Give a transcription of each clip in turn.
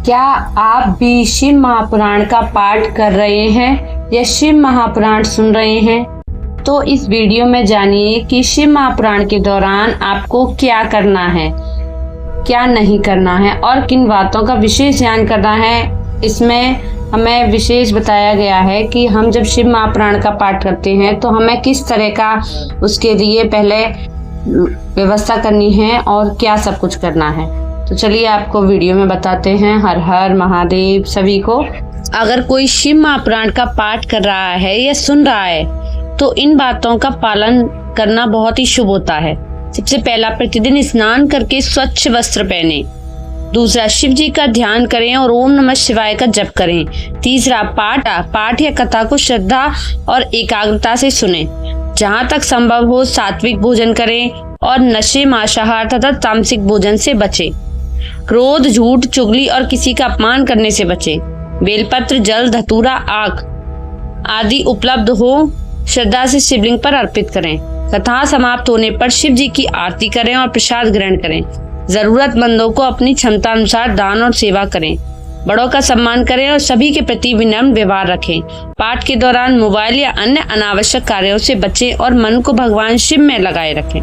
क्या आप भी शिव महापुराण का पाठ कर रहे हैं या शिव महापुराण सुन रहे हैं? तो इस वीडियो में जानिए कि शिव महापुराण के दौरान आपको क्या करना है, क्या नहीं करना है और किन बातों का विशेष ध्यान करना है। इसमें हमें विशेष बताया गया है कि हम जब शिव महापुराण का पाठ करते हैं तो हमें किस तरह का उसके लिए पहले व्यवस्था करनी है और क्या सब कुछ करना है। तो चलिए आपको वीडियो में बताते हैं। हर हर महादेव सभी को। अगर कोई शिव महापुराण का पाठ कर रहा है या सुन रहा है तो इन बातों का पालन करना बहुत ही शुभ होता है। सबसे पहला, प्रतिदिन स्नान करके स्वच्छ वस्त्र पहने। दूसरा, शिव जी का ध्यान करें और ओम नमः शिवाय का जप करें। तीसरा, पाठ या कथा को श्रद्धा और एकाग्रता से सुने। जहाँ तक संभव हो सात्विक भोजन करें और नशे, मांसाहार तथा तामसिक भोजन से बचें। क्रोध, झूठ, चुगली और किसी का अपमान करने से बचें। बेलपत्र, जल, धतूरा, आग आदि उपलब्ध हो श्रद्धा से शिवलिंग पर अर्पित करें। कथा समाप्त होने पर शिव जी की आरती करें और प्रसाद ग्रहण करें। जरूरतमंदों को अपनी क्षमता अनुसार दान और सेवा करें। बड़ों का सम्मान करें और सभी के प्रति विनम्र व्यवहार रखें। पाठ के दौरान मोबाइल या अन्य अनावश्यक कार्यों से बचें और मन को भगवान शिव में लगाए रखें।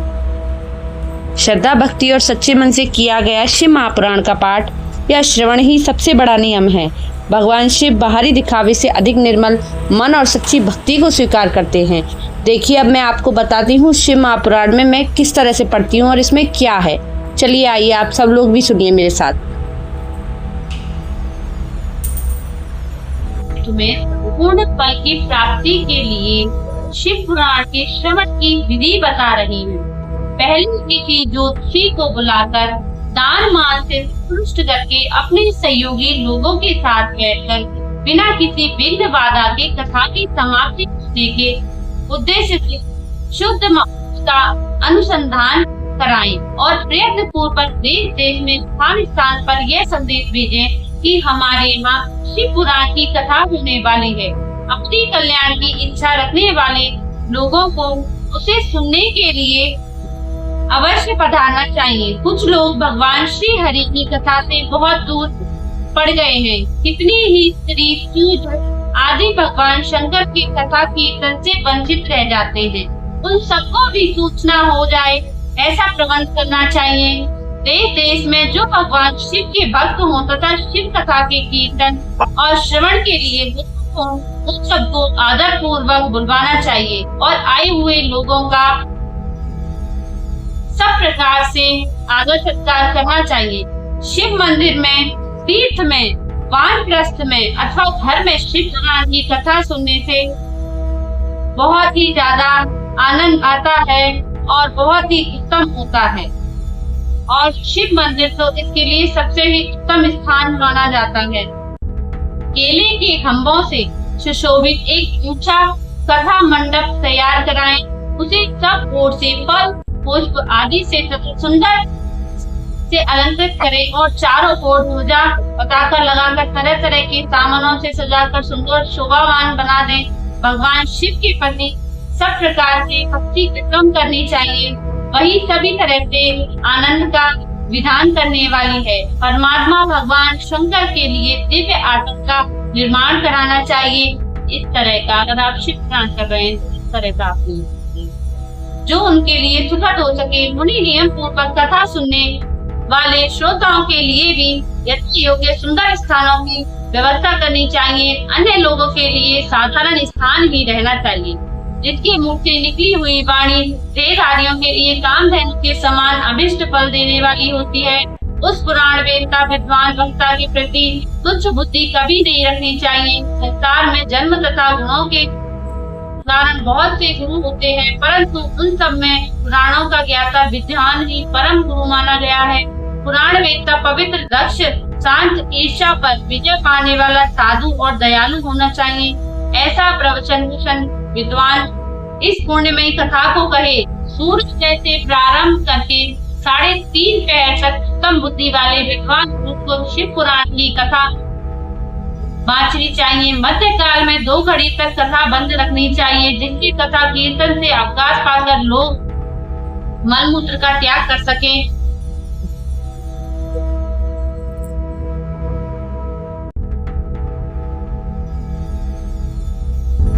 श्रद्धा, भक्ति और सच्चे मन से किया गया शिव महापुराण का पाठ या श्रवण ही सबसे बड़ा नियम है। भगवान शिव बाहरी दिखावे से अधिक निर्मल मन और सच्ची भक्ति को स्वीकार करते हैं। देखिए, अब मैं आपको बताती हूँ शिव महापुराण में मैं किस तरह से पढ़ती हूँ और इसमें क्या है। चलिए आइए आप सब लोग भी सुनिए मेरे साथ। तुम्हें पूर्ण फल की प्राप्ति के लिए शिव पुराण के श्रवण की विधि बता रही हूँ। पहली तिथि ज्योतिषी को बुलाकर दान मान से संतुष्ट करके अपने सहयोगी लोगों के साथ बैठकर बिना किसी विघ्न बाधा के कथा की समाप्ति करने के उद्देश्य से शुद्ध का अनुसंधान कराएं और प्रयत्न पूर्वक देश देश में स्थान स्थान पर यह संदेश भेजें कि हमारे यहाँ शिव पुराण की कथा होने वाली है। अपनी कल्याण की इच्छा रखने वाले लोगों को उसे सुनने के लिए अवश्य पधारना चाहिए। कुछ लोग भगवान श्री हरि की कथा से बहुत दूर पड़ गए हैं। कितनी ही स्त्री, सूर्य आदि भगवान शंकर की कथा कीर्तन से वंचित रह जाते हैं। उन सबको भी सूचना हो जाए ऐसा प्रबंध करना चाहिए। देश देश में जो भगवान शिव के भक्त हों तथा शिव कथा के कीर्तन और श्रवण के लिए उन सबको आदर पूर्वक बुलवाना चाहिए और आए हुए लोगों का सब प्रकार से आदर सत्कार करना चाहिए। शिव मंदिर में, तीर्थ में, वानप्रस्थ में अथवा घर में शिव पुराण की कथा सुनने से बहुत ही ज्यादा आनंद आता है और बहुत ही उत्तम होता है। और शिव मंदिर तो इसके लिए सबसे ही उत्तम स्थान माना जाता है। केले के खंभों से सुशोभित एक ऊंचा कथा मंडप तैयार कराएं। उसे सब ओर से फल, पुष्प आदि से सुंदर से अलंकृत करें और चारों ओर ध्वजा पताका लगाकर तरह तरह के सामानों से सजाकर सुंदर शोभावान बना दें। भगवान शिव के प्रति सब प्रकार से भक्ति उत्तम करनी चाहिए। वही सभी तरह से आनंद का विधान करने वाली है। परमात्मा भगवान शंकर के लिए दिव्य आसन का निर्माण कराना चाहिए। इस तरह का अगर आप शिव पुराण कर रहे हैं तो इस तरह का जो उनके लिए सुखद हो सके। मुनि नियम पूर्वक कथा सुनने वाले श्रोताओं के लिए भी यथि योग्य सुंदर स्थानों की व्यवस्था करनी चाहिए। अन्य लोगों के लिए साधारण स्थान ही रहना चाहिए। जिसके मुख से निकली हुई वाणी देहधारियों के लिए कामधेनु के समान अभिष्ट फल देने वाली होती है। उस पुराण वेद का विद्वान वक्ता के प्रति तुच्छ बुद्धि कभी नहीं रखनी चाहिए। संसार में जन्म तथा गुणों के कारण बहुत से गुरु होते हैं, परंतु उन सब में पुराणों का ज्ञाता विद्वान ही परम गुरु माना गया है। पुराण वेद का पवित्र लक्ष्य शांत, ईर्ष्या पर विजय पाने वाला साधु और दयालु होना चाहिए। ऐसा प्रवचन भूषण विद्वान इस पुण्यमयी कथा को कहे। सूर्य जैसे प्रारंभ करके 3.5 पैर तक उत्तम बुद्धि वाले विद्वान पुरुष को शिव पुराण की कथा बांचनी चाहिए। मध्य काल में 2 घड़ी तक कथा बंद रखनी चाहिए, जिसकी कथा कीर्तन से अवकाश पाकर लोग मल मूत्र का त्याग कर सकें।